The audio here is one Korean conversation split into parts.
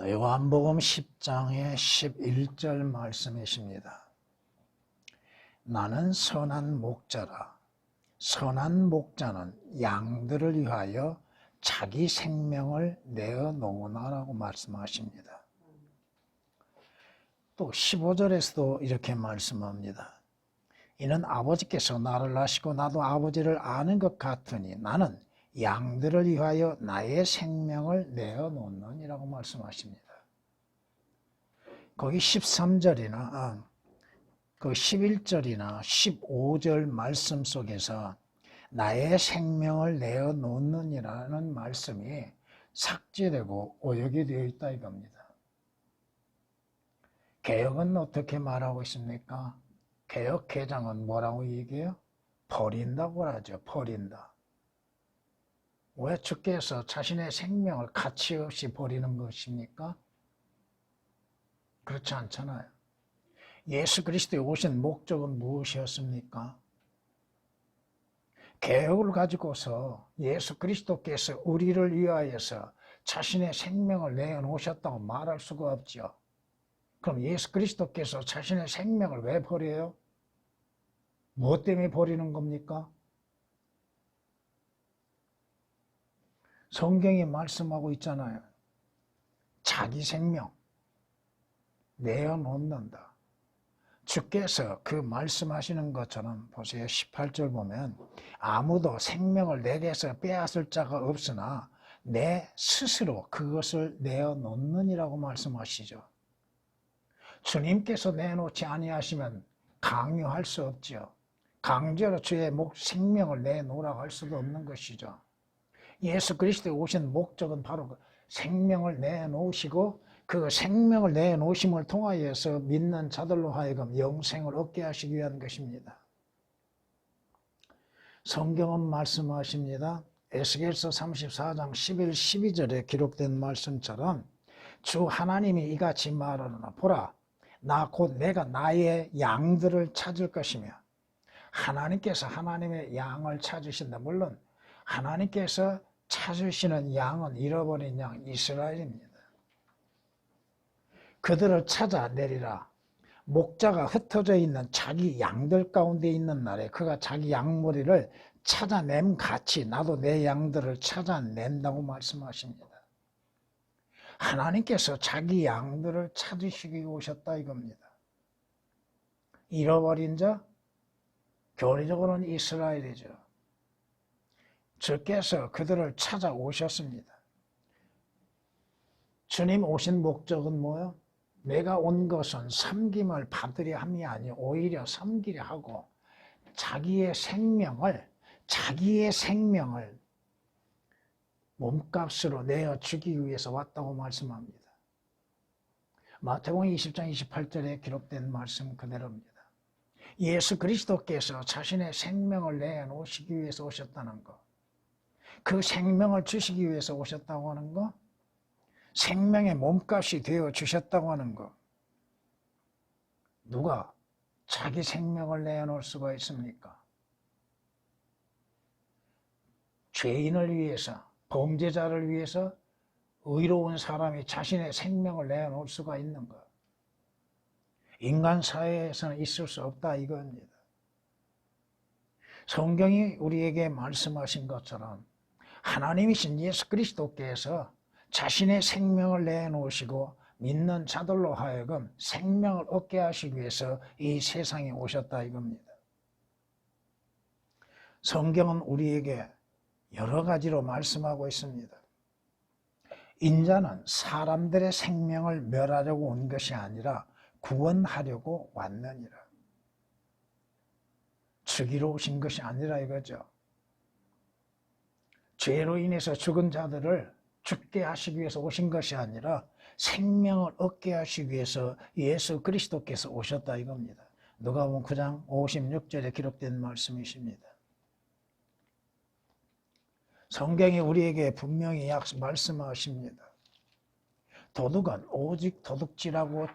요한복음 10장의 11절 말씀이십니다. 나는 선한 목자라. 선한 목자는 양들을 위하여 자기 생명을 내어놓으나라고 말씀하십니다. 또 15절에서도 이렇게 말씀합니다. 이는 아버지께서 나를 아시고 나도 아버지를 아는 것 같으니 나는 양들을 위하여 나의 생명을 내어놓느니라고 말씀하십니다. 거기 13절이나 그 11절이나 15절 말씀 속에서 나의 생명을 내어놓느니라는 말씀이 삭제되고 오역이 되어 있다 이겁니다. 개역은 어떻게 말하고 있습니까? 개역개정은 뭐라고 얘기해요? 버린다고 하죠. 버린다. 왜 주께서 자신의 생명을 가치 없이 버리는 것입니까? 그렇지 않잖아요. 예수 그리스도에 오신 목적은 무엇이었습니까? 개혁을 가지고서 예수 그리스도께서 우리를 위하여서 자신의 생명을 내어놓으셨다고 말할 수가 없죠. 그럼 예수 그리스도께서 자신의 생명을 왜 버려요? 무엇 때문에 버리는 겁니까? 성경이 말씀하고 있잖아요. 자기 생명 내어놓는다. 주께서 그 말씀하시는 것처럼 보세요. 18절 보면 아무도 생명을 내게서 빼앗을 자가 없으나 내 스스로 그것을 내어놓느니라고 말씀하시죠. 주님께서 내놓지 아니하시면 강요할 수 없죠. 강제로 주의 생명을 내놓으라고 할 수도 없는 것이죠. 예수 그리스도에 오신 목적은 바로 그 생명을 내놓으시고 그 생명을 내놓으심을 통하여서 믿는 자들로 하여금 영생을 얻게 하시기 위한 것입니다. 성경은 말씀하십니다. 에스겔서 34장 11, 12절에 기록된 말씀처럼 주 하나님이 이같이 말하노라. 보라, 나 곧 내가 나의 양들을 찾을 것이며. 하나님께서 하나님의 양을 찾으신다. 물론 하나님께서 찾으시는 양은 잃어버린 양 이스라엘입니다. 그들을 찾아내리라. 목자가 흩어져 있는 자기 양들 가운데 있는 날에 그가 자기 양머리를 찾아냄 같이 나도 내 양들을 찾아낸다고 말씀하십니다. 하나님께서 자기 양들을 찾으시기 오셨다 이겁니다. 잃어버린 자, 교리적으로는 이스라엘이죠. 주께서 그들을 찾아오셨습니다. 주님 오신 목적은 뭐예요? 내가 온 것은 섬김을 받으려 함이 아니 오히려 섬기려 하고 자기의 생명을 몸값으로 내어주기 위해서 왔다고 말씀합니다. 마태복음 20장 28절에 기록된 말씀 그대로입니다. 예수 그리스도께서 자신의 생명을 내놓으시기 위해서 오셨다는 것, 그 생명을 주시기 위해서 오셨다고 하는 것, 생명의 몸값이 되어 주셨다고 하는 것, 누가 자기 생명을 내놓을 수가 있습니까? 죄인을 위해서, 범죄자를 위해서 의로운 사람이 자신의 생명을 내놓을 수가 있는 것, 인간 사회에서는 있을 수 없다 이겁니다. 성경이 우리에게 말씀하신 것처럼 하나님이신 예수 그리스도께서 자신의 생명을 내놓으시고 믿는 자들로 하여금 생명을 얻게 하시기 위해서 이 세상에 오셨다 이겁니다. 성경은 우리에게 여러 가지로 말씀하고 있습니다. 인자는 사람들의 생명을 멸하려고 온 것이 아니라 구원하려고 왔느니라. 죽이러 오신 것이 아니라 이거죠. 죄로 인해서 죽은 자들을 죽게 하시기 위해서 오신 것이 아니라 생명을 얻게 하시기 위해서 예수 그리스도께서 오셨다 이겁니다. 누가복음 9장 56절에 기록된 말씀이십니다. 성경이 우리에게 분명히 말씀하십니다. 도둑은 오직 도둑질하고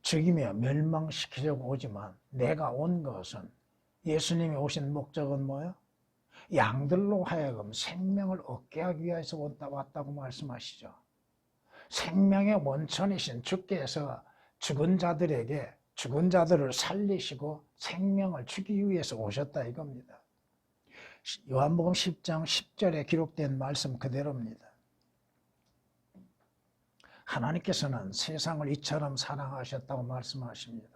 죽이며 멸망시키려고 오지만 내가 온 것은, 예수님이 오신 목적은 뭐예요? 양들로 하여금 생명을 얻게 하기 위해서 왔다고 말씀하시죠. 생명의 원천이신 주께서 죽은 자들을 살리시고 생명을 주기 위해서 오셨다 이겁니다. 요한복음 10장 10절에 기록된 말씀 그대로입니다. 하나님께서는 세상을 이처럼 사랑하셨다고 말씀하십니다.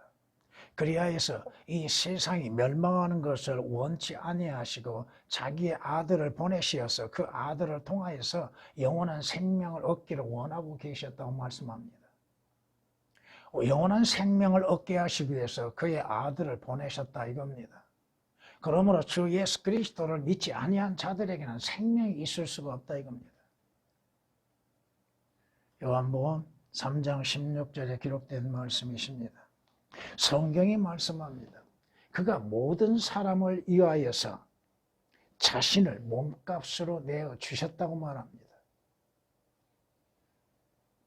그리하여서 이 세상이 멸망하는 것을 원치 아니하시고 자기의 아들을 보내시어서 그 아들을 통하여서 영원한 생명을 얻기를 원하고 계셨다고 말씀합니다. 영원한 생명을 얻게 하시기 위해서 그의 아들을 보내셨다 이겁니다. 그러므로 주 예수 그리스도를 믿지 아니한 자들에게는 생명이 있을 수가 없다 이겁니다. 요한복음 3장 16절에 기록된 말씀이십니다. 성경이 말씀합니다. 그가 모든 사람을 위하여서 자신을 몸값으로 내어 주셨다고 말합니다.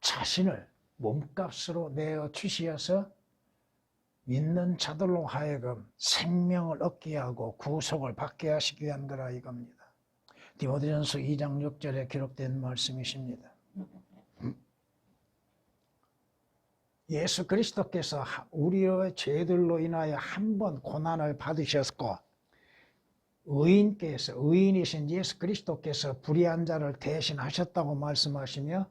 자신을 몸값으로 내어 주시어서 믿는 자들로 하여금 생명을 얻게 하고 구속을 받게 하시기 위한 거라 이겁니다. 디모데전서 2장 6절에 기록된 말씀이십니다. 예수 그리스도께서 우리의 죄들로 인하여 한 번 고난을 받으셨고 의인이신 예수 그리스도께서 불의한 자를 대신하셨다고 말씀하시며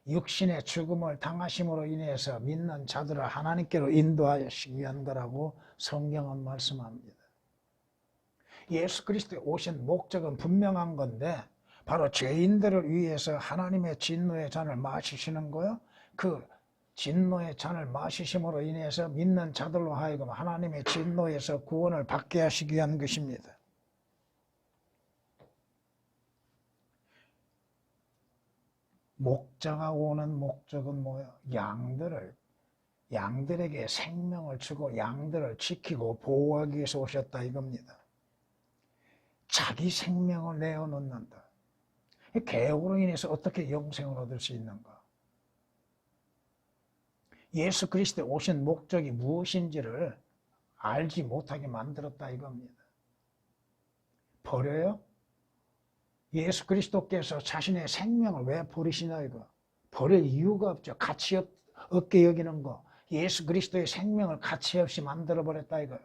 육신의 죽음을 당하심으로 인해서 믿는 자들을 하나님께로 인도하시기 위한 거라고 성경은 말씀합니다. 예수 그리스도의 오신 목적은 분명한 건데 바로 죄인들을 위해서 하나님의 진노의 잔을 마시시는 거요. 그 진노의 잔을 마시심으로 인해서 믿는 자들로 하여금 하나님의 진노에서 구원을 받게 하시기 위한 것입니다. 목자가 오는 목적은 뭐예요? 양들에게 생명을 주고 양들을 지키고 보호하기 위해서 오셨다 이겁니다. 자기 생명을 내어놓는다. 개혁으로 인해서 어떻게 영생을 얻을 수 있는가? 예수 그리스도의 오신 목적이 무엇인지를 알지 못하게 만들었다 이겁니다. 버려요? 예수 그리스도께서 자신의 생명을 왜 버리시나 이거? 버릴 이유가 없죠. 가치 없게 여기는 거. 예수 그리스도의 생명을 가치 없이 만들어버렸다 이거예요.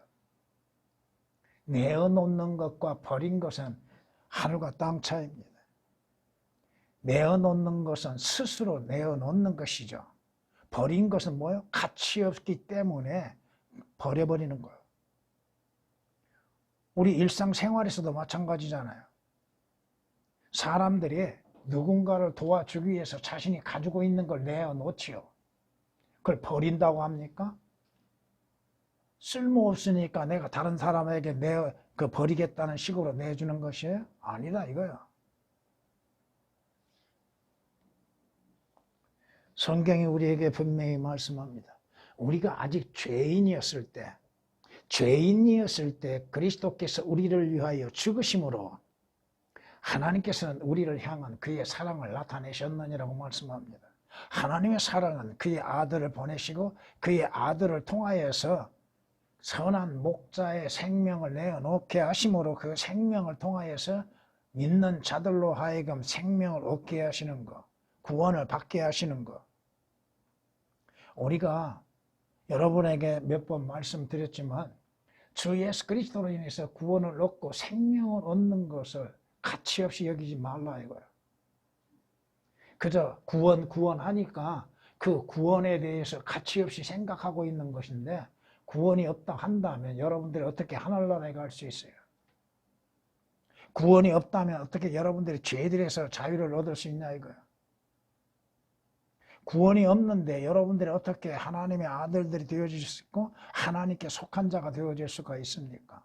내어놓는 것과 버린 것은 하늘과 땅 차이입니다. 내어놓는 것은 스스로 내어놓는 것이죠. 버린 것은 뭐예요? 가치 없기 때문에 버려버리는 거예요. 우리 일상생활에서도 마찬가지잖아요. 사람들이 누군가를 도와주기 위해서 자신이 가지고 있는 걸 내어놓지요. 그걸 버린다고 합니까? 쓸모없으니까 내가 다른 사람에게 버리겠다는 식으로 내주는 것이에요? 아니다 이거야. 성경이 우리에게 분명히 말씀합니다. 우리가 아직 죄인이었을 때 그리스도께서 우리를 위하여 죽으심으로 하나님께서는 우리를 향한 그의 사랑을 나타내셨느니라고 말씀합니다. 하나님의 사랑은 그의 아들을 보내시고 그의 아들을 통하여서 선한 목자의 생명을 내어놓게 하심으로 그 생명을 통하여서 믿는 자들로 하여금 생명을 얻게 하시는 것, 구원을 받게 하시는 것. 우리가 여러분에게 몇 번 말씀드렸지만 주 예수 그리스도로 인해서 구원을 얻고 생명을 얻는 것을 가치 없이 여기지 말라 이거예요. 그저 구원하니까 그 구원에 대해서 가치 없이 생각하고 있는 것인데 구원이 없다 한다면 여러분들이 어떻게 하늘나라에 갈 수 있어요? 구원이 없다면 어떻게 여러분들이 죄들에서 자유를 얻을 수 있냐 이거예요. 구원이 없는데 여러분들이 어떻게 하나님의 아들들이 되어질 수 있고 하나님께 속한 자가 되어질 수가 있습니까?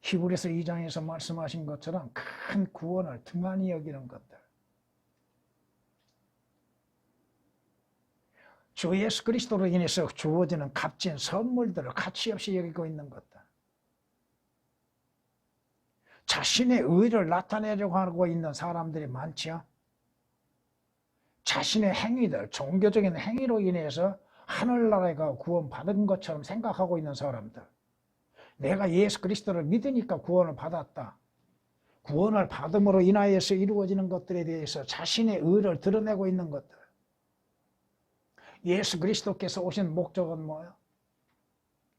히브리서 2장에서 말씀하신 것처럼 큰 구원을 등한히 여기는 것들. 주 예수 그리스도로 인해서 주어지는 값진 선물들을 가치 없이 여기고 있는 것들. 자신의 의를 나타내려고 하고 있는 사람들이 많지요. 자신의 행위들, 종교적인 행위로 인해서 하늘나라에 가 구원받은 것처럼 생각하고 있는 사람들. 내가 예수 그리스도를 믿으니까 구원을 받았다. 구원을 받음으로 인하여서 이루어지는 것들에 대해서 자신의 의를 드러내고 있는 것들. 예수 그리스도께서 오신 목적은 뭐예요?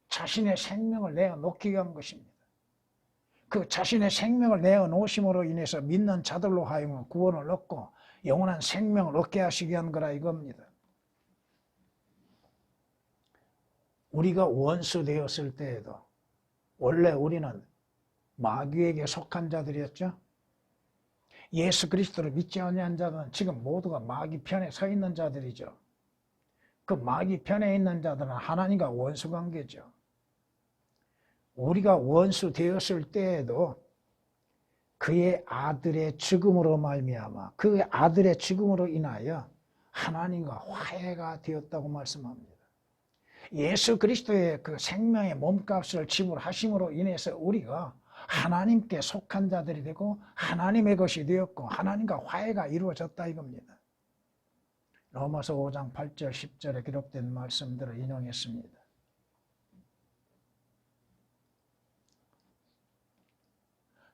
자신의 생명을 내어놓기 위한 것입니다. 그 자신의 생명을 내어놓으심으로 인해서 믿는 자들로 하여금 구원을 얻고 영원한 생명을 얻게 하시기 위한 거라 이겁니다. 우리가 원수 되었을 때에도 원래 우리는 마귀에게 속한 자들이었죠. 예수 그리스도를 믿지 아니한 자들은 지금 모두가 마귀 편에 서 있는 자들이죠. 그 마귀 편에 있는 자들은 하나님과 원수 관계죠. 우리가 원수 되었을 때에도 그의 아들의 죽음으로 말미암아 그 아들의 죽음으로 인하여 하나님과 화해가 되었다고 말씀합니다. 예수 그리스도의 그 생명의 몸값을 지불하심으로 인해서 우리가 하나님께 속한 자들이 되고 하나님의 것이 되었고 하나님과 화해가 이루어졌다 이겁니다. 로마서 5장 8절 10절에 기록된 말씀들을 인용했습니다.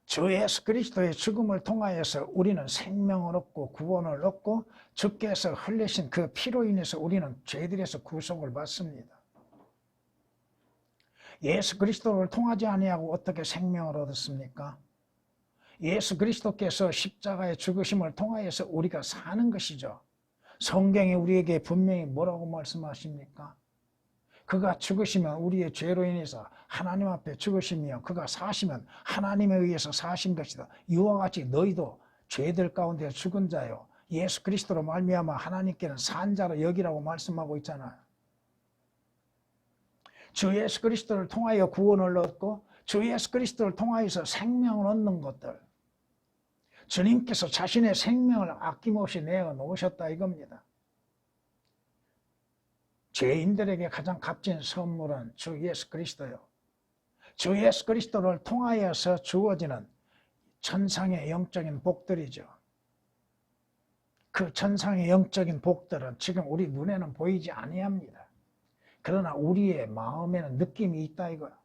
주 예수 그리스도의 죽음을 통하여서 우리는 생명을 얻고 구원을 얻고 주께서 흘리신 그 피로 인해서 우리는 죄들에서 구속을 받습니다. 예수 그리스도를 통하지 아니하고 어떻게 생명을 얻었습니까? 예수 그리스도께서 십자가의 죽으심을 통하여서 우리가 사는 것이죠. 성경이 우리에게 분명히 뭐라고 말씀하십니까? 그가 죽으시면 우리의 죄로 인해서 하나님 앞에 죽으시며 그가 사시면 하나님에 의해서 사신 것이다. 이와 같이 너희도 죄들 가운데 죽은 자요 예수 그리스도로 말미암아 하나님께는 산 자로 여기라고 말씀하고 있잖아요. 주 예수 그리스도를 통하여 구원을 얻고 주 예수 그리스도를 통하여서 생명을 얻는 것들, 주님께서 자신의 생명을 아낌없이 내어놓으셨다 이겁니다. 죄인들에게 가장 값진 선물은 주 예수 그리스도요. 주 예수 그리스도를 통하여서 주어지는 천상의 영적인 복들이죠. 그 천상의 영적인 복들은 지금 우리 눈에는 보이지 아니합니다. 그러나 우리의 마음에는 느낌이 있다 이거야.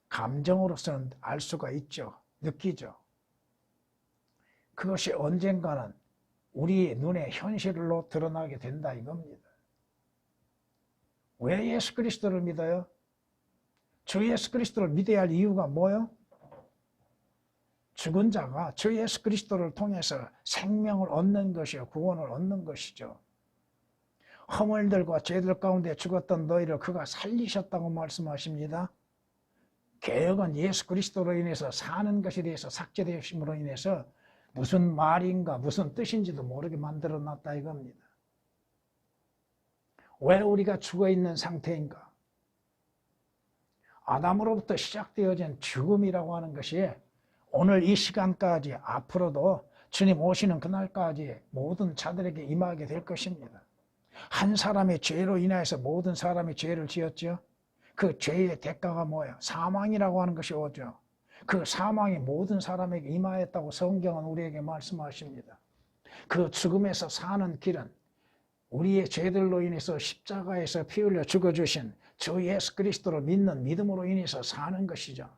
감정으로서는 알 수가 있죠. 느끼죠. 그것이 언젠가는 우리의 눈에 현실로 드러나게 된다 이겁니다. 왜 예수 그리스도를 믿어요? 주 예수 그리스도를 믿어야 할 이유가 뭐예요? 죽은 자가 주 예수 그리스도를 통해서 생명을 얻는 것이요 구원을 얻는 것이죠. 허물들과 죄들 가운데 죽었던 너희를 그가 살리셨다고 말씀하십니다. 개혁은 예수 그리스도로 인해서 사는 것에 대해서 삭제되심으로 인해서 무슨 말인가 무슨 뜻인지도 모르게 만들어놨다 이겁니다. 왜 우리가 죽어있는 상태인가? 아담으로부터 시작되어진 죽음이라고 하는 것이 오늘 이 시간까지 앞으로도 주님 오시는 그날까지 모든 자들에게 임하게 될 것입니다. 한 사람의 죄로 인하여서 모든 사람이 죄를 지었죠. 그 죄의 대가가 뭐예요? 사망이라고 하는 것이 오죠. 그 사망이 모든 사람에게 임하였다고 성경은 우리에게 말씀하십니다. 그 죽음에서 사는 길은 우리의 죄들로 인해서 십자가에서 피 흘려 죽어주신 주 예수 그리스도를 믿는 믿음으로 인해서 사는 것이죠.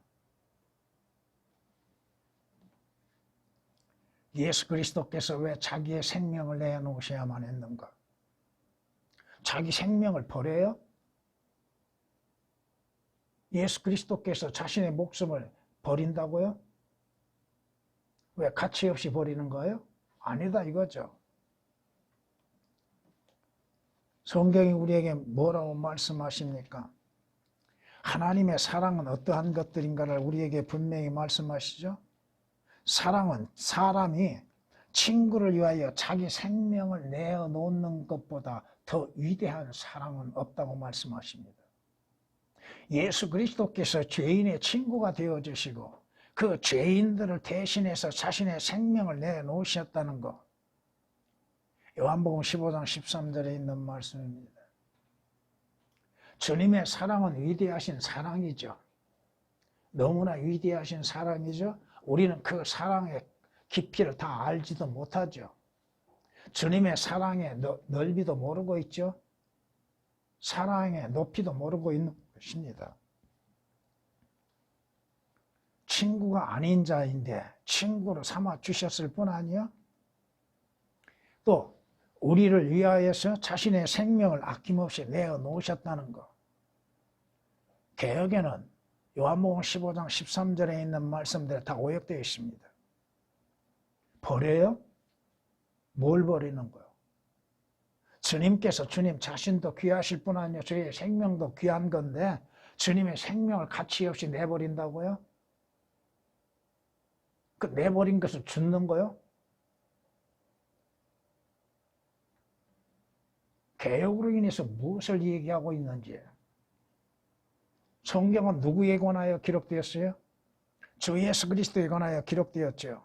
예수 그리스도께서 왜 자기의 생명을 내놓으셔야만 했는가? 자기 생명을 버려요? 예수 그리스도께서 자신의 목숨을 버린다고요? 왜 가치 없이 버리는 거예요? 아니다 이거죠. 성경이 우리에게 뭐라고 말씀하십니까? 하나님의 사랑은 어떠한 것들인가를 우리에게 분명히 말씀하시죠. 사랑은 사람이 친구를 위하여 자기 생명을 내어놓는 것보다 더 위대한 사랑은 없다고 말씀하십니다. 예수 그리스도께서 죄인의 친구가 되어주시고 그 죄인들을 대신해서 자신의 생명을 내놓으셨다는 것, 요한복음 15장 13절에 있는 말씀입니다. 주님의 사랑은 위대하신 사랑이죠. 너무나 위대하신 사랑이죠. 우리는 그 사랑의 깊이를 다 알지도 못하죠. 주님의 사랑의 넓이도 모르고 있죠. 사랑의 높이도 모르고 있는 것입니다. 친구가 아닌 자인데 친구로 삼아 주셨을 뿐 아니요. 또 우리를 위하여서 자신의 생명을 아낌없이 내어 놓으셨다는 것. 개역에는 요한복음 15장 13절에 있는 말씀들 다 오역되어 있습니다. 버려요? 뭘 버리는 거요? 주님께서 주님 자신도 귀하실 뿐 아니라 저희의 생명도 귀한 건데 주님의 생명을 가치 없이 내버린다고요? 그 내버린 것을 죽는 거요? 개혁으로 인해서 무엇을 얘기하고 있는지. 성경은 누구에 관하여 기록되었어요? 주 예수 그리스도에 관하여 기록되었죠.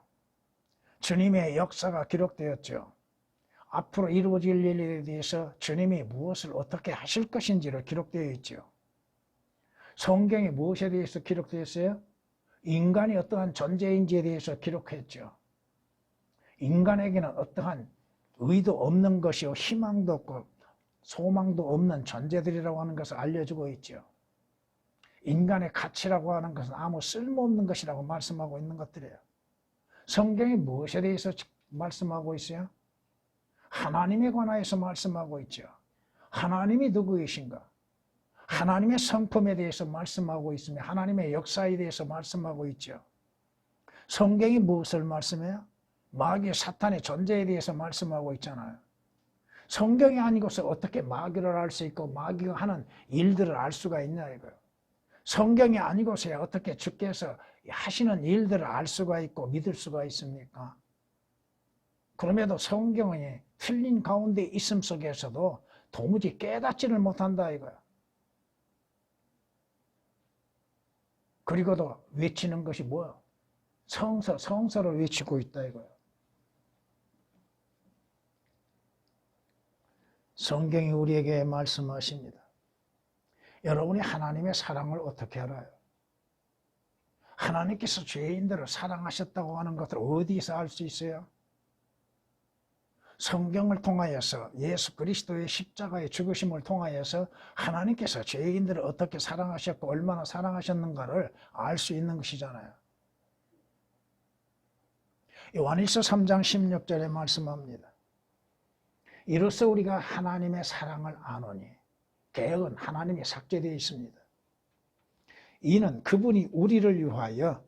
주님의 역사가 기록되었죠. 앞으로 이루어질 일에 대해서 주님이 무엇을 어떻게 하실 것인지를 기록되어 있죠. 성경이 무엇에 대해서 기록되었어요? 인간이 어떠한 존재인지에 대해서 기록했죠. 인간에게는 어떠한 의도 없는 것이요 희망도 없고 소망도 없는 존재들이라고 하는 것을 알려주고 있죠. 인간의 가치라고 하는 것은 아무 쓸모없는 것이라고 말씀하고 있는 것들이에요. 성경이 무엇에 대해서 말씀하고 있어요? 하나님에 관하여서 말씀하고 있죠. 하나님이 누구이신가? 하나님의 성품에 대해서 말씀하고 있으며 하나님의 역사에 대해서 말씀하고 있죠. 성경이 무엇을 말씀해요? 마귀 사탄의 존재에 대해서 말씀하고 있잖아요. 성경이 아니고서 어떻게 마귀를 알 수 있고 마귀가 하는 일들을 알 수가 있냐 이거예요. 성경이 아니고서야 어떻게 주께서 하시는 일들을 알 수가 있고 믿을 수가 있습니까? 그럼에도 성경이 틀린 가운데 있음 속에서도 도무지 깨닫지를 못한다 이거야. 그리고도 외치는 것이 뭐야? 성서, 성서를 외치고 있다 이거야. 성경이 우리에게 말씀하십니다. 여러분이 하나님의 사랑을 어떻게 알아요? 하나님께서 죄인들을 사랑하셨다고 하는 것을 어디서 알 수 있어요? 성경을 통하여서 예수 그리스도의 십자가의 죽으심을 통하여서 하나님께서 죄인들을 어떻게 사랑하셨고 얼마나 사랑하셨는가를 알 수 있는 것이잖아요. 요한일서 3장 16절에 말씀합니다. 이로써 우리가 하나님의 사랑을 아노니 개역은 하나님이 삭제되어 있습니다. 이는 그분이 우리를 위하여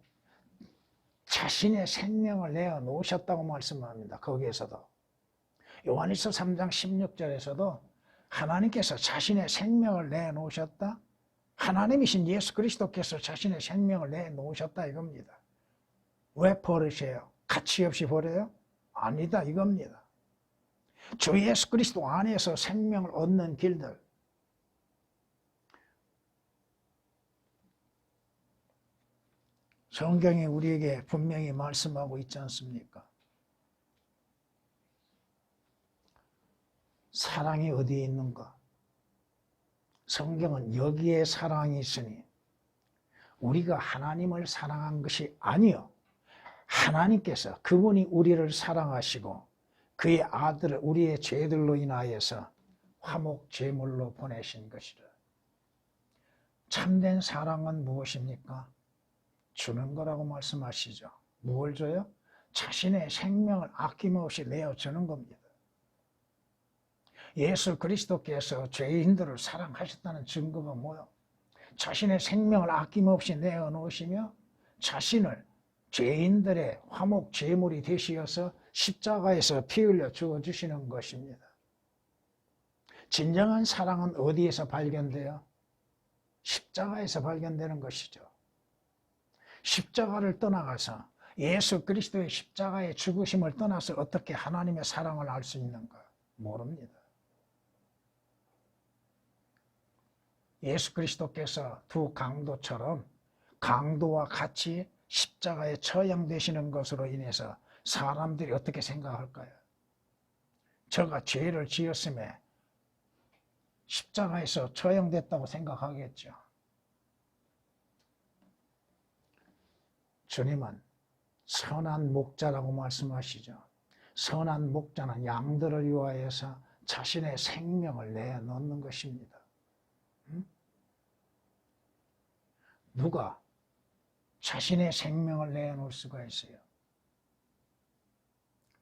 자신의 생명을 내어 놓으셨다고 말씀합니다. 거기에서도 요한일서 3장 16절에서도 하나님께서 자신의 생명을 내놓으셨다. 하나님이신 예수 그리스도께서 자신의 생명을 내놓으셨다 이겁니다. 왜 버리세요? 가치 없이 버려요? 아니다 이겁니다. 주 예수 그리스도 안에서 생명을 얻는 길들. 성경이 우리에게 분명히 말씀하고 있지 않습니까? 사랑이 어디에 있는가? 성경은 여기에 사랑이 있으니 우리가 하나님을 사랑한 것이 아니요 하나님께서 그분이 우리를 사랑하시고 그의 아들을 우리의 죄들로 인하여서 화목 제물로 보내신 것이라. 참된 사랑은 무엇입니까? 주는 거라고 말씀하시죠. 무엇을 줘요? 자신의 생명을 아낌없이 내어주는 겁니다. 예수 그리스도께서 죄인들을 사랑하셨다는 증거가 뭐예요? 자신의 생명을 아낌없이 내어놓으시며 자신을 죄인들의 화목 제물이 되시어서 십자가에서 피 흘려 주어주시는 것입니다. 진정한 사랑은 어디에서 발견돼요? 십자가에서 발견되는 것이죠. 십자가를 떠나가서 예수 그리스도의 십자가의 죽으심을 떠나서 어떻게 하나님의 사랑을 알 수 있는가? 모릅니다. 예수 그리스도께서 두 강도처럼 강도와 같이 십자가에 처형되시는 것으로 인해서 사람들이 어떻게 생각할까요? 저가 죄를 지었음에 십자가에서 처형됐다고 생각하겠죠. 주님은 선한 목자라고 말씀하시죠. 선한 목자는 양들을 위하여서 자신의 생명을 내놓는 것입니다. 누가 자신의 생명을 내놓을 수가 있어요.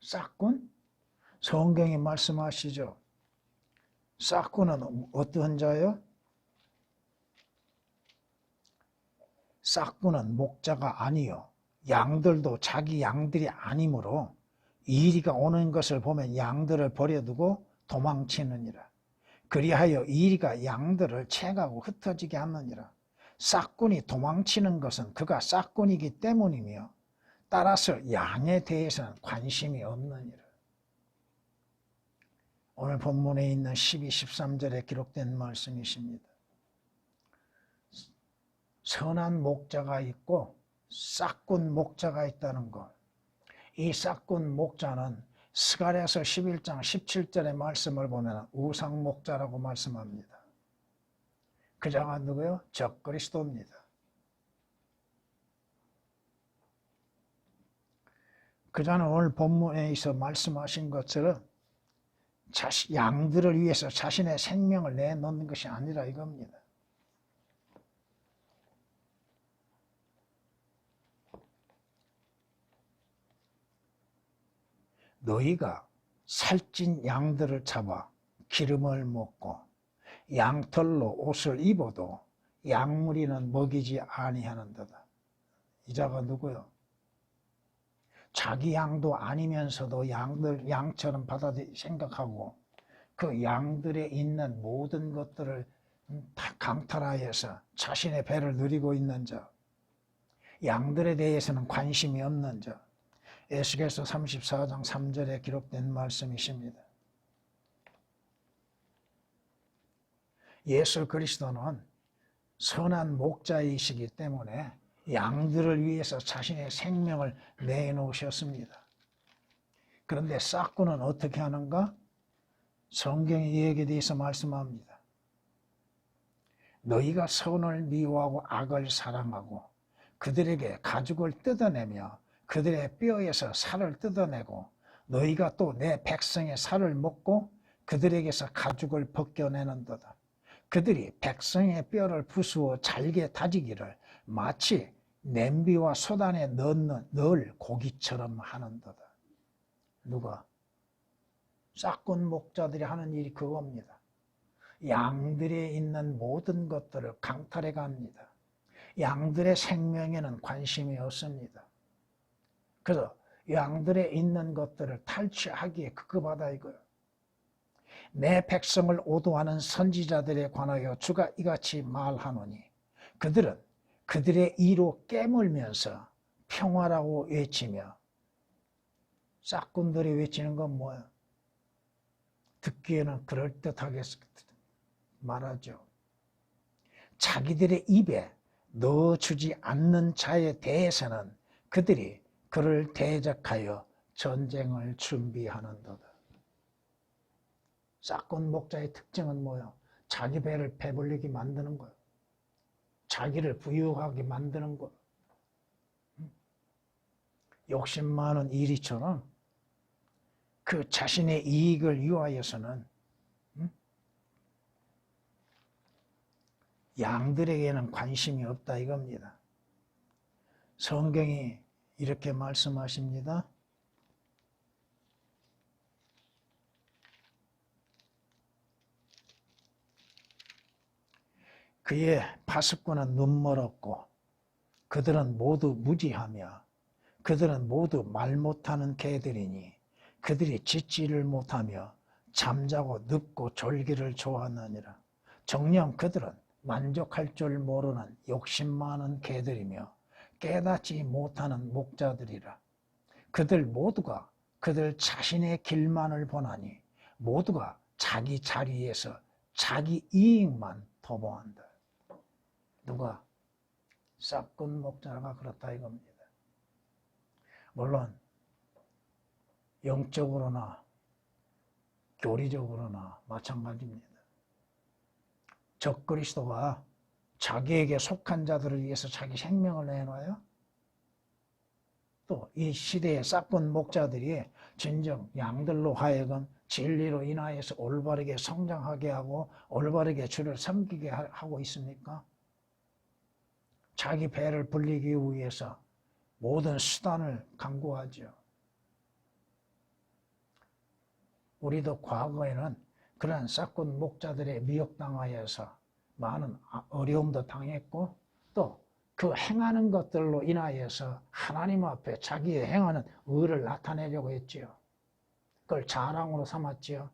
싹군? 성경이 말씀하시죠. 싹군은 어떤 자요? 싹군은 목자가 아니요. 양들도 자기 양들이 아니므로 이리가 오는 것을 보면 양들을 버려두고 도망치느니라. 그리하여 이리가 양들을 채가고 흩어지게 하느니라. 싹군이 도망치는 것은 그가 싹군이기 때문이며 따라서 양에 대해서는 관심이 없느니라. 오늘 본문에 있는 12, 13절에 기록된 말씀이십니다. 선한 목자가 있고 싹군 목자가 있다는 것. 이 싹군 목자는 스가랴서 11장 17절의 말씀을 보면 우상 목자라고 말씀합니다. 그 자가 누구요? 적그리스도입니다. 그 자는 오늘 본문에서 말씀하신 것처럼 양들을 위해서 자신의 생명을 내놓는 것이 아니라 이겁니다. 너희가 살찐 양들을 잡아 기름을 먹고 양털로 옷을 입어도 양무리는 먹이지 아니하는도다. 이 자가 누구요? 자기 양도 아니면서도 양처럼 생각하고 그 양들에 있는 모든 것들을 다 강탈하여서 자신의 배를 누리고 있는 자, 양들에 대해서는 관심이 없는 자. 에스겔서 34장 3절에 기록된 말씀이십니다. 예수 그리스도는 선한 목자이시기 때문에 양들을 위해서 자신의 생명을 내놓으셨습니다. 그런데 싹군은 어떻게 하는가? 성경이 이에 대해서 말씀합니다. 너희가 선을 미워하고 악을 사랑하고 그들에게 가죽을 뜯어내며 그들의 뼈에서 살을 뜯어내고 너희가 또 내 백성의 살을 먹고 그들에게서 가죽을 벗겨내는도다. 그들이 백성의 뼈를 부수어 잘게 다지기를 마치 냄비와 솥안에 넣을 고기처럼 하는도다. 누가? 싹군 목자들이 하는 일이 그겁니다. 양들에 있는 모든 것들을 강탈해 갑니다. 양들의 생명에는 관심이 없습니다. 그래서 양들에 있는 것들을 탈취하기에 급급하다 이거예요. 내 백성을 오도하는 선지자들에 관하여 주가 이같이 말하노니 그들은 그들의 이로 깨물면서 평화라고 외치며, 싹군들이 외치는 건 뭐예요? 듣기에는 그럴듯하게 말하죠. 자기들의 입에 넣어주지 않는 자에 대해서는 그들이 그를 대적하여 전쟁을 준비하는도다. 싹군 목자의 특징은 뭐예요? 자기 배를 배불리게 만드는 거예요. 자기를 부유하게 만드는 거예요. 욕심 많은 이리처럼 그 자신의 이익을 위하여서는 양들에게는 관심이 없다 이겁니다. 성경이 이렇게 말씀하십니다. 그의 파수꾼은 눈멀었고 그들은 모두 무지하며 그들은 모두 말 못하는 개들이니 그들이 짖지를 못하며 잠자고 눕고 졸기를 좋아하느니라. 정녕 그들은 만족할 줄 모르는 욕심 많은 개들이며 깨닫지 못하는 목자들이라. 그들 모두가 그들 자신의 길만을 보나니 모두가 자기 자리에서 자기 이익만 도모한다. 누가? 싹군 목자가 그렇다 이겁니다. 물론 영적으로나 교리적으로나 마찬가지입니다. 적그리스도가 자기에게 속한 자들을 위해서 자기 생명을 내놔요. 또 이 시대의 싹군 목자들이 진정 양들로 하여금 진리로 인하여서 올바르게 성장하게 하고 올바르게 주를 섬기게 하고 있습니까? 자기 배를 불리기 위해서 모든 수단을 강구하죠. 우리도 과거에는 그런 싹군 목자들의 미혹당하여서 많은 어려움도 당했고 또 그 행하는 것들로 인하여서 하나님 앞에 자기의 행하는 의를 나타내려고 했지요. 그걸 자랑으로 삼았지요.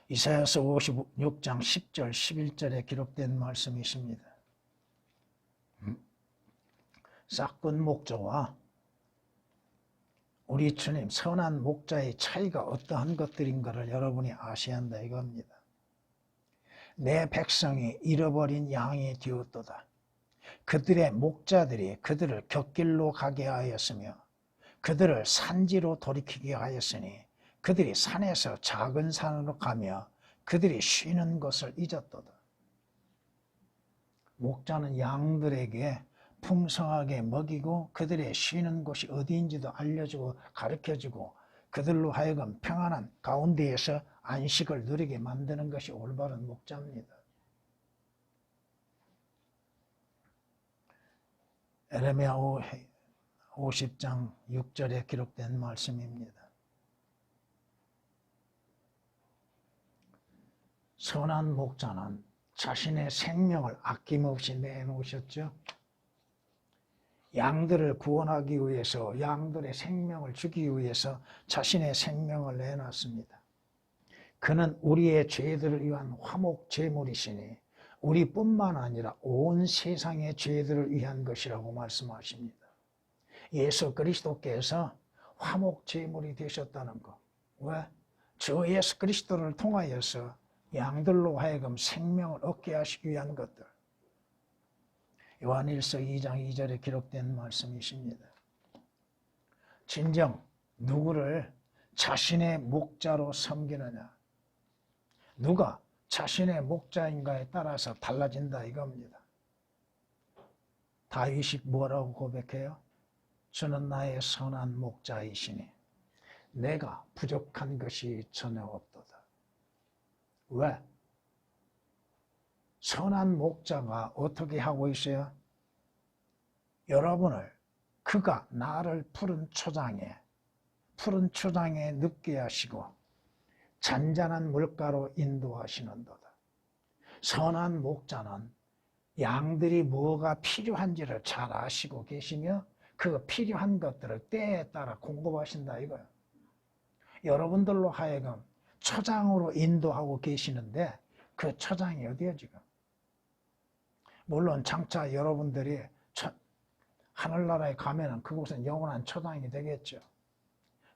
이사야서 56장 10절 11절에 기록된 말씀이 있습니다. 싹군 목자와 우리 주님 선한 목자의 차이가 어떠한 것들인가를 여러분이 아셔야 한다 이겁니다. 내 백성이 잃어버린 양이 되었도다. 그들의 목자들이 그들을 곁길로 가게 하였으며 그들을 산지로 돌이키게 하였으니 그들이 산에서 작은 산으로 가며 그들이 쉬는 것을 잊었도다. 목자는 양들에게 풍성하게 먹이고 그들의 쉬는 곳이 어디인지도 알려주고 가르쳐주고 그들로 하여금 평안한 가운데에서 안식을 누리게 만드는 것이 올바른 목자입니다. 에레미야 50장 6절에 기록된 말씀입니다. 선한 목자는 자신의 생명을 아낌없이 내놓으셨죠. 양들을 구원하기 위해서 양들의 생명을 주기 위해서 자신의 생명을 내놨습니다. 그는 우리의 죄들을 위한 화목 제물이시니 우리뿐만 아니라 온 세상의 죄들을 위한 것이라고 말씀하십니다. 예수 그리스도께서 화목 제물이 되셨다는 것. 왜? 주 예수 그리스도를 통하여서 양들로 하여금 생명을 얻게 하시기 위한 것들. 요한일서 2장 2절에 기록된 말씀이십니다. 진정 누구를 자신의 목자로 섬기느냐. 누가 자신의 목자인가에 따라서 달라진다 이겁니다. 다윗이 뭐라고 고백해요? 주는 나의 선한 목자이시니 내가 부족한 것이 전혀 없도다. 왜? 선한 목자가 어떻게 하고 있어요? 여러분을 그가 나를 푸른 초장에 눕게 하시고 잔잔한 물가로 인도하시는도다. 선한 목자는 양들이 뭐가 필요한지를 잘 아시고 계시며 그 필요한 것들을 때에 따라 공급하신다 이거예요. 여러분들로 하여금 초장으로 인도하고 계시는데 그 초장이 어디예요 지금? 물론 장차 여러분들이 하늘나라에 가면은 그곳은 영원한 초장이 되겠죠.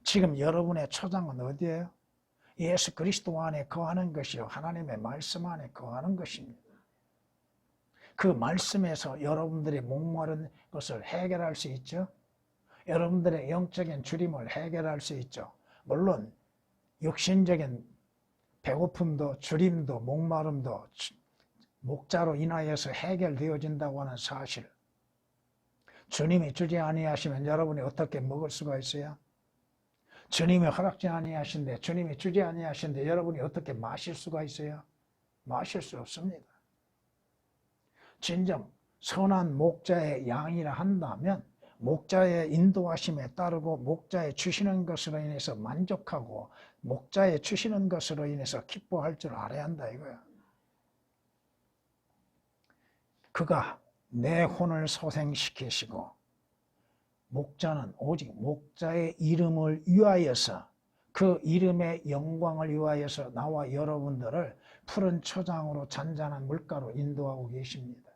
지금 여러분의 초장은 어디예요? 예수 그리스도 안에 거하는 것이요 하나님의 말씀 안에 거하는 것입니다. 그 말씀에서 여러분들이 목마른 것을 해결할 수 있죠. 여러분들의 영적인 주림을 해결할 수 있죠. 물론 육신적인 배고픔도 주림도 목마름도 목자로 인하여서 해결되어진다고 하는 사실. 주님이 주지 아니하시면 여러분이 어떻게 먹을 수가 있어요? 주님이 허락지 아니하신데 주님이 주지 아니하신데 여러분이 어떻게 마실 수가 있어요? 마실 수 없습니다. 진정 선한 목자의 양이라 한다면 목자의 인도하심에 따르고 목자의 주시는 것으로 인해서 만족하고 목자의 주시는 것으로 인해서 기뻐할 줄 알아야 한다 이거야. 그가 내 혼을 소생시키시고 목자는 오직 목자의 이름을 위하여서 그 이름의 영광을 위하여서 나와 여러분들을 푸른 초장으로 잔잔한 물가로 인도하고 계십니다.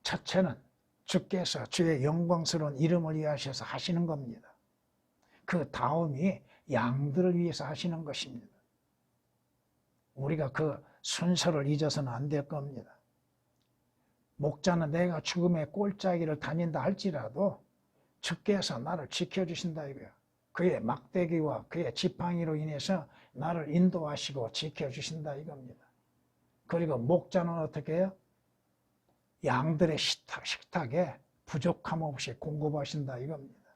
첫째는 주께서 주의 영광스러운 이름을 위하셔서 하시는 겁니다. 그 다음이 양들을 위해서 하시는 것입니다. 우리가 그 순서를 잊어서는 안 될 겁니다. 목자는 내가 죽음의 꼴짜기를 다닌다 할지라도 주께서 나를 지켜주신다 이거예요. 그의 막대기와 그의 지팡이로 인해서 나를 인도하시고 지켜주신다 이겁니다. 그리고 목자는 어떻게 해요? 양들의 식탁에 부족함 없이 공급하신다 이겁니다.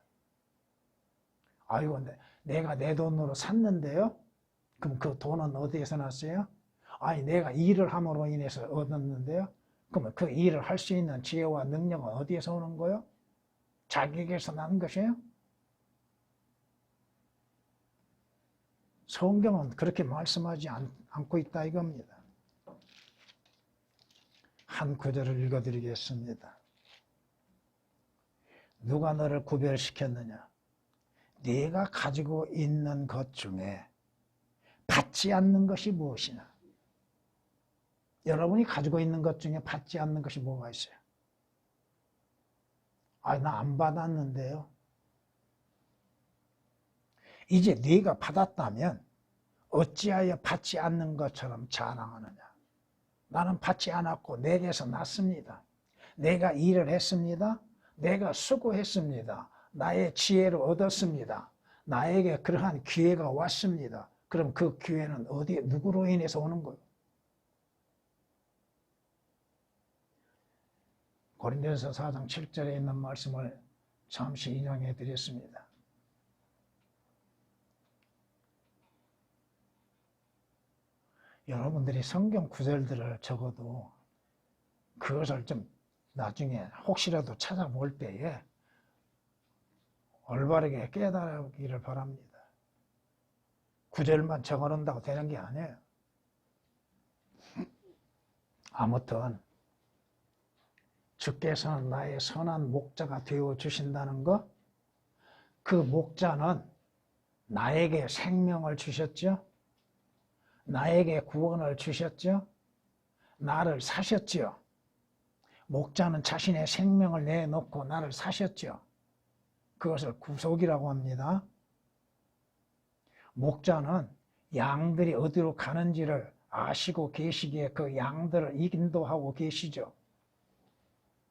아이고 내가 내 돈으로 샀는데요? 그럼 그 돈은 어디에서 났어요? 아니 내가 일을 함으로 인해서 얻었는데요. 그러면 그 일을 할 수 있는 지혜와 능력은 어디에서 오는 거예요? 자기에게서 난 것이에요? 성경은 그렇게 말씀하지 않고 있다 이겁니다. 한 구절을 읽어드리겠습니다. 누가 너를 구별시켰느냐? 네가 가지고 있는 것 중에 받지 않는 것이 무엇이냐? 여러분이 가지고 있는 것 중에 받지 않는 것이 뭐가 있어요? 아, 나 안 받았는데요. 이제 네가 받았다면 어찌하여 받지 않는 것처럼 자랑하느냐? 나는 받지 않았고 내게서 났습니다. 내가 일을 했습니다. 내가 수고했습니다. 나의 지혜를 얻었습니다. 나에게 그러한 기회가 왔습니다. 그럼 그 기회는 어디에 누구로 인해서 오는 거예요? 고린도전서 4장 7절에 있는 말씀을 잠시 인용해 드렸습니다. 여러분들이 성경 구절들을 적어도 그것을 좀 나중에 혹시라도 찾아볼 때에 올바르게 깨달기를 바랍니다. 구절만 적어놓는다고 되는 게 아니에요. 아무튼 주께서는 나의 선한 목자가 되어 주신다는 것, 그 목자는 나에게 생명을 주셨죠. 나에게 구원을 주셨죠. 나를 사셨죠. 목자는 자신의 생명을 내놓고 나를 사셨죠. 그것을 구속이라고 합니다. 목자는 양들이 어디로 가는지를 아시고 계시기에 그 양들을 인도하고 계시죠.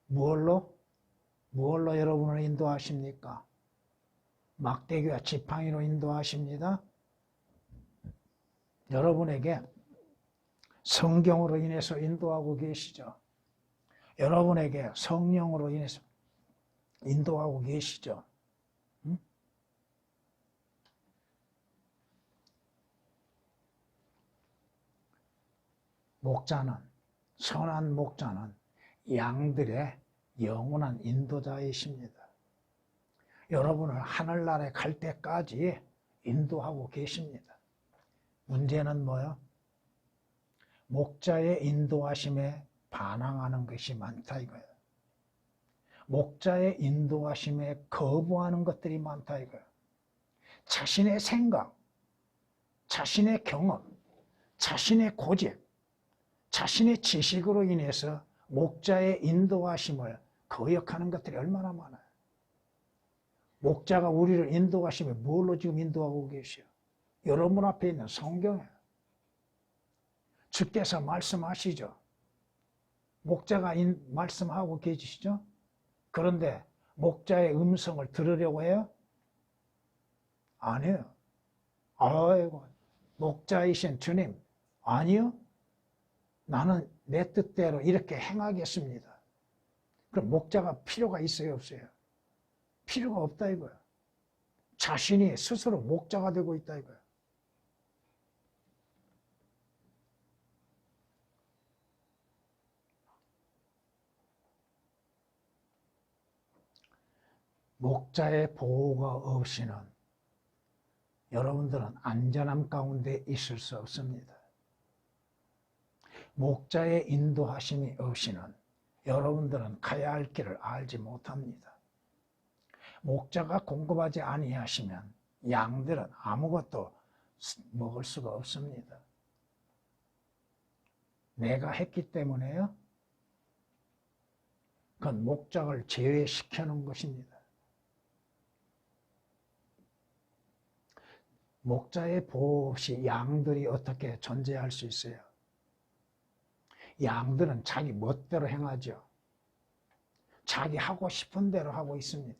무엇로 여러분을 인도하십니까? 막대기와 지팡이로 인도하십니다. 여러분에게 성경으로 인해서 인도하고 계시죠. 여러분에게 성령으로 인해서 인도하고 계시죠. 목자는, 선한 목자는 양들의 영원한 인도자이십니다. 여러분을 하늘나라에 갈 때까지 인도하고 계십니다. 문제는 뭐요? 목자의 인도하심에 반항하는 것이 많다 이거예요. 목자의 인도하심에 거부하는 것들이 많다 이거예요. 자신의 생각, 자신의 경험, 자신의 고집, 자신의 지식으로 인해서 목자의 인도하심을 거역하는 것들이 얼마나 많아요. 목자가 우리를 인도하시면 뭘로 지금 인도하고 계시오? 여러분 앞에 있는 성경에 주께서 말씀하시죠. 목자가 말씀하고 계시죠. 그런데 목자의 음성을 들으려고 해요? 아니에요. 아이고, 목자이신 주님, 아니요. 나는 내 뜻대로 이렇게 행하겠습니다. 그럼 목자가 필요가 있어요, 없어요? 필요가 없다 이거야. 자신이 스스로 목자가 되고 있다 이거야. 목자의 보호가 없이는 여러분들은 안전함 가운데 있을 수 없습니다. 목자의 인도하심이 없이는 여러분들은 가야 할 길을 알지 못합니다. 목자가 공급하지 아니하시면 양들은 아무것도 먹을 수가 없습니다. 내가 했기 때문에요. 그건 목자를 제외시켜 놓은 것입니다. 목자의 보호 없이 양들이 어떻게 존재할 수 있어요? 양들은 자기 멋대로 행하죠. 자기 하고 싶은 대로 하고 있습니다.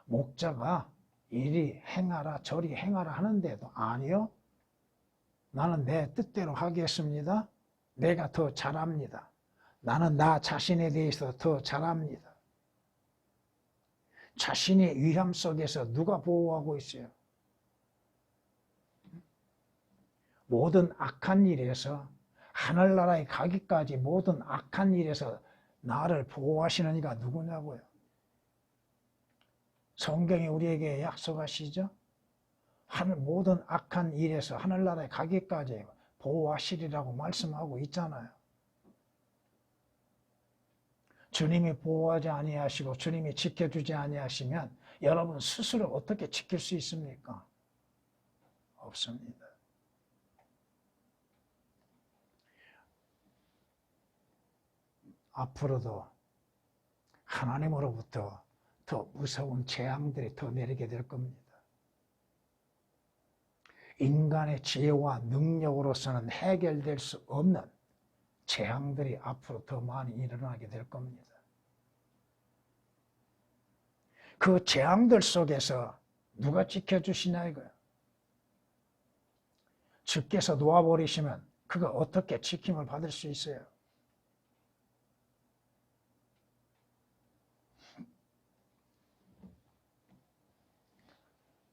목자가 이리 행하라 저리 행하라 하는데도 아니요. 나는 내 뜻대로 하겠습니다. 내가 더 잘합니다. 나는 나 자신에 대해서 더 잘합니다. 자신의 위험 속에서 누가 보호하고 있어요? 모든 악한 일에서 하늘나라에 가기까지 모든 악한 일에서 나를 보호하시는 이가 누구냐고요. 성경이 우리에게 약속하시죠. 모든 악한 일에서 하늘나라에 가기까지 보호하시리라고 말씀하고 있잖아요. 주님이 보호하지 아니하시고 주님이 지켜주지 아니하시면 여러분 스스로 어떻게 지킬 수 있습니까? 없습니다. 앞으로도 하나님으로부터 더 무서운 재앙들이 더 내리게 될 겁니다. 인간의 지혜와 능력으로서는 해결될 수 없는 재앙들이 앞으로 더 많이 일어나게 될 겁니다. 그 재앙들 속에서 누가 지켜주시냐 이거예요. 주께서 놓아버리시면 그거 어떻게 지킴을 받을 수 있어요?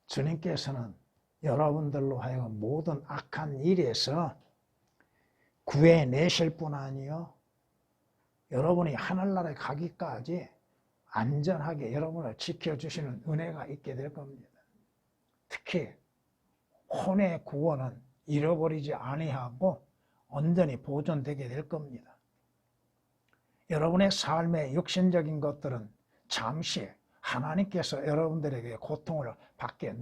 주님께서는 여러분들로 하여금 모든 악한 일에서 구해내실 뿐 아니요, 여러분이 하늘나라에 가기까지 안전하게 여러분을 지켜주시는 은혜가 있게 될 겁니다. 특히 혼의 구원은 잃어버리지 아니하고 온전히 보존되게 될 겁니다. 여러분의 삶의 육신적인 것들은 잠시 하나님께서 여러분들에게 고통을 받게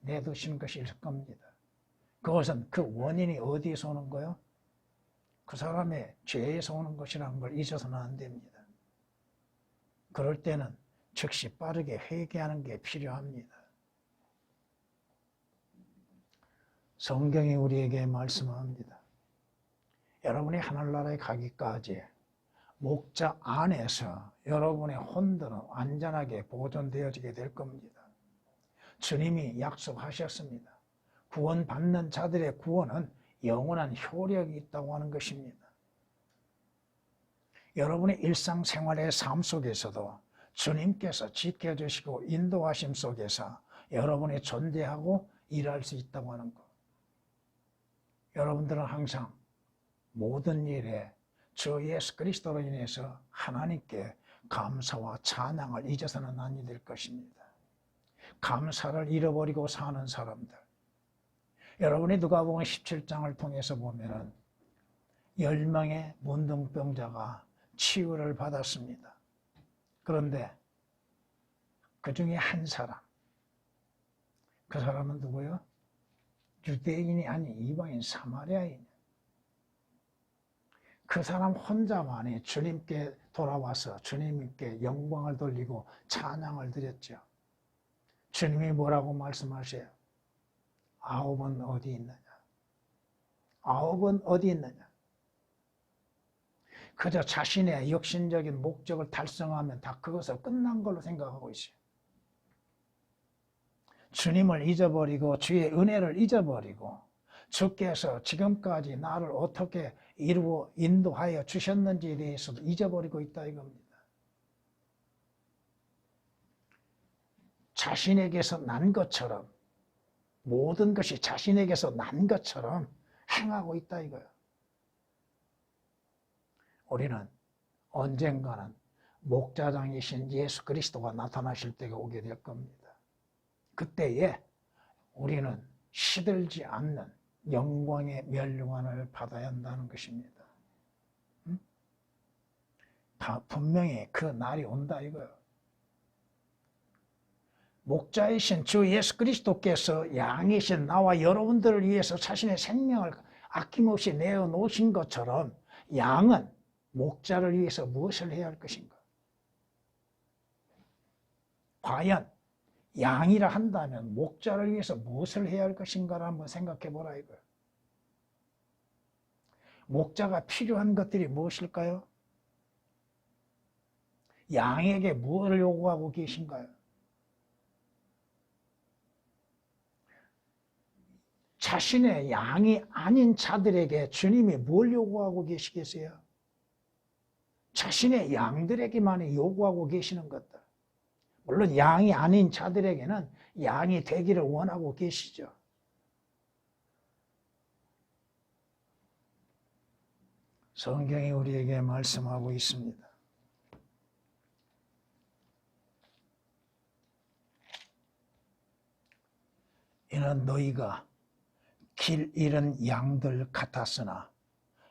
내두시는 것이 있을 겁니다. 그것은 그 원인이 어디에서 오는 거요? 그 사람의 죄에서 오는 것이라는 걸 잊어서는 안 됩니다. 그럴 때는 즉시 빠르게 회개하는 게 필요합니다. 성경이 우리에게 말씀합니다. 여러분이 하늘나라에 가기까지 목자 안에서 여러분의 혼들은 안전하게 보존되어지게 될 겁니다. 주님이 약속하셨습니다. 구원받는 자들의 구원은 영원한 효력이 있다고 하는 것입니다. 여러분의 일상생활의 삶 속에서도 주님께서 지켜주시고 인도하심 속에서 여러분이 존재하고 일할 수 있다고 하는 것. 여러분들은 항상 모든 일에 주 예수 그리스도로 인해서 하나님께 감사와 찬양을 잊어서는 아니 될 것입니다. 감사를 잃어버리고 사는 사람들. 여러분이 누가복음 17장을 통해서 보면은 10명의 문둥병자가 치유를 받았습니다. 그런데 그 중에 한 사람, 그 사람은 누구요? 유대인이 아닌 이방인 사마리아인. 그 사람 혼자만이 주님께 돌아와서 주님께 영광을 돌리고 찬양을 드렸죠. 주님이 뭐라고 말씀하세요? 9은 어디 있느냐? 9은 어디 있느냐? 그저 자신의 육신적인 목적을 달성하면 다 그것을 끝난 걸로 생각하고 있어요. 주님을 잊어버리고 주의 은혜를 잊어버리고 주께서 지금까지 나를 어떻게 이루어 인도하여 주셨는지에 대해서도 잊어버리고 있다 이겁니다. 자신에게서 난 것처럼, 모든 것이 자신에게서 난 것처럼 행하고 있다 이거예요. 우리는 언젠가는 목자장이신 예수 그리스도가 나타나실 때가 오게 될 겁니다. 그때에 우리는 시들지 않는 영광의 멸류관을 받아야 한다는 것입니다. 분명히 그 날이 온다 이거예요. 목자이신 주 예수 그리스도께서 양이신 나와 여러분들을 위해서 자신의 생명을 아낌없이 내어놓으신 것처럼 양은 목자를 위해서 무엇을 해야 할 것인가? 과연 양이라 한다면 목자를 위해서 무엇을 해야 할 것인가를 한번 생각해 보라 이거예요. 목자가 필요한 것들이 무엇일까요? 양에게 무엇을 요구하고 계신가요? 자신의 양이 아닌 자들에게 주님이 뭘 요구하고 계시겠어요? 자신의 양들에게만 요구하고 계시는 것들. 물론 양이 아닌 자들에게는 양이 되기를 원하고 계시죠. 성경이 우리에게 말씀하고 있습니다. 이는 너희가 길 잃은 양들 같았으나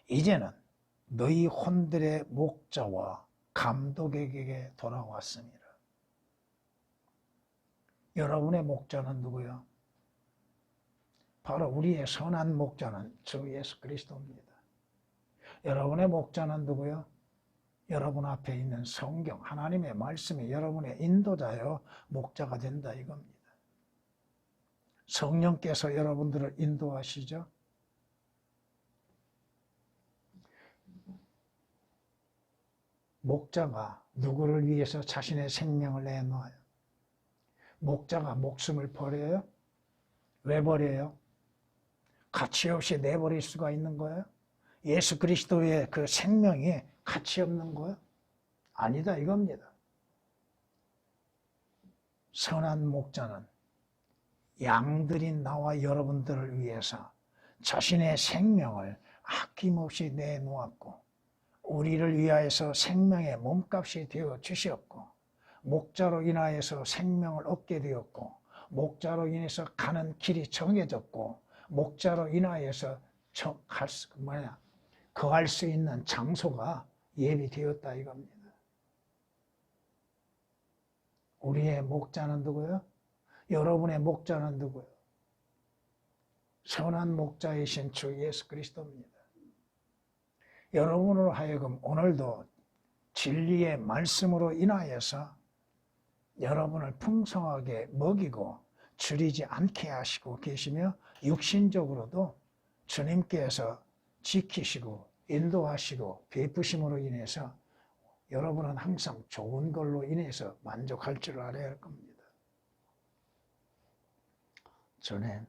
이제는 너희 혼들의 목자와 감독에게 돌아왔습니다. 여러분의 목자는 누구요? 바로 우리의 선한 목자는 주 예수 그리스도입니다. 여러분의 목자는 누구요? 여러분 앞에 있는 성경, 하나님의 말씀이 여러분의 인도자요 목자가 된다 이겁니다. 성령께서 여러분들을 인도하시죠. 목자가 누구를 위해서 자신의 생명을 내놓아요? 목자가 목숨을 버려요? 왜 버려요? 가치 없이 내버릴 수가 있는 거예요? 예수 그리스도의 그 생명이 가치 없는 거예요? 아니다 이겁니다. 선한 목자는 양들이 나와 여러분들을 위해서 자신의 생명을 아낌없이 내놓았고 우리를 위하여서 생명의 몸값이 되어 주셨고 목자로 인하여서 생명을 얻게 되었고 목자로 인해서 가는 길이 정해졌고 목자로 인하여서 거할 수 있는 장소가 예비되었다 이겁니다. 우리의 목자는 누구요? 여러분의 목자는 누구요? 선한 목자이신 주 예수 그리스도입니다. 여러분으로 하여금 오늘도 진리의 말씀으로 인하여서 여러분을 풍성하게 먹이고 줄이지 않게 하시고 계시며 육신적으로도 주님께서 지키시고 인도하시고 베푸심으로 인해서 여러분은 항상 좋은 걸로 인해서 만족할 줄 알아야 할 겁니다. 전에